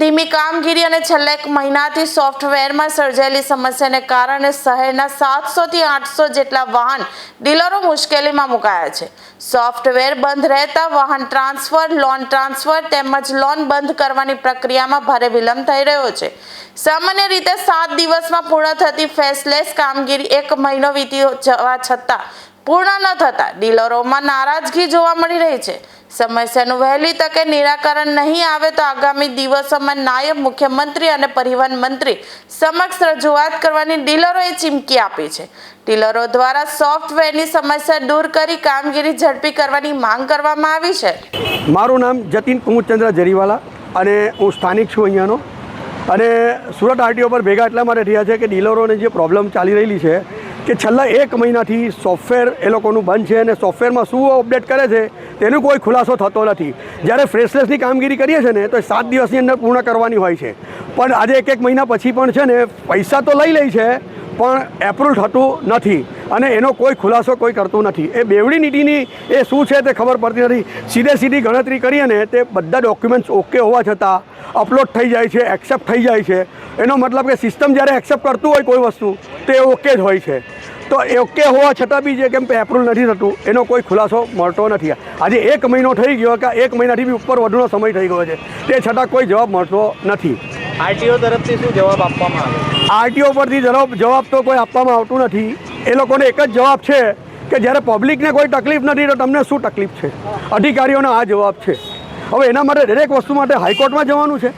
ધીમી કામગીરી અને છેલ્લા 1 મહિનાથી સોફ્ટવેરમાં સર્જાયેલી સમસ્યાને કારણે શહેરના 700 થી 800 જેટલા વાહન ડીલરો મુશ્કેલીમાં મુકાયા છે। સોફ્ટવેર બંધ રહેતા વાહન ટ્રાન્સફર, લોન ટ્રાન્સફર તેમજ લોન બંધ કરવાની પ્રક્રિયામાં ભારે વિલંબ થઈ રહ્યો છે। સામાન્ય રીતે 7 દિવસમાં પૂર્ણ થતી ફેસલેસ કામગીરી 1 મહિનો વીતી જવા છતાં પૂર્ણ ન થતા ડીલરોમાં નારાજગી જોવા મળી રહી છે। સમસ્યાનું વહેલી તકે નિરાકરણ નહીં આવે તો આગામી દિવસોમાં નાયબ મુખ્યમંત્રી અને પરિવહન મંત્રી સમક્ષ રજૂઆત કરવાની ડીલરોએ ચીમકી આપી છે। ડીલરો દ્વારા સોફ્ટવેરની સમસ્યા દૂર કરી કામગીરી ઝડપી કરવાની માંગ કરવામાં આવી છે। મારું નામ જતીન કુમુદચંદ્ર જરીવાલા અને હું સ્થાનિક છું અહીંયાનો અને સુરત આરટીઓ પર ભેગા એટલા માટે થયા છે કે ડીલરોને જે પ્રોબ્લેમ ચાલી રહેલી છે કે છેલ્લા 1 મહિનાથી સોફ્ટવેર એ લોકોનું બંધ છે અને સોફ્ટવેરમાં શું અપડેટ કરે છે તેનો કોઈ ખુલાસો થતો નથી। જ્યારે ફ્રેશલેસની કામગીરી કરીએ છીએ ને તો 7 દિવસની અંદર પૂર્ણ કરવાની હોય છે, પણ આજે 1 મહિના પછી પણ છે ને પૈસા તો લઈ લે છે પણ એપ્રુવ થતું નથી અને એનો કોઈ ખુલાસો કોઈ કરતું નથી। એ બેવડી નીતિની એ શું છે તે ખબર પડતી નથી। સીધી ગણતરી કરીએ ને તે બધા ડોક્યુમેન્ટ્સ ઓકે હોવા છતાં અપલોડ થઈ જાય છે, એક્સેપ્ટ થઈ જાય છે। એનો મતલબ કે સિસ્ટમ જ્યારે એક્સેપ્ટ કરતું હોય કોઈ વસ્તુ તો એ ઓકે જ હોય છે, તો એ ઓકે હોવા છતાં બી જે કેમ એપ્રુવ નથી થતું એનો કોઈ ખુલાસો મળતો નથી। આજે 1 મહિનો થઈ ગયો કે 1 મહિનાથી બી ઉપર વધુનો સમય થઈ ગયો છે, તે છતાં કોઈ જવાબ મળતો નથી। આરટીઓ તરફથી શું જવાબ આપવામાં આવે? આરટીઓ પરથી જવાબ તો કોઈ આપવામાં આવતું નથી। એ લોકોને એક જ જવાબ છે કે જ્યારે પબ્લિકને કોઈ તકલીફ નથી તો તમને શું તકલીફ છે, અધિકારીઓનો આ જવાબ છે। હવે એના માટે દરેક વસ્તુ માટે હાઈકોર્ટમાં જવાનું છે।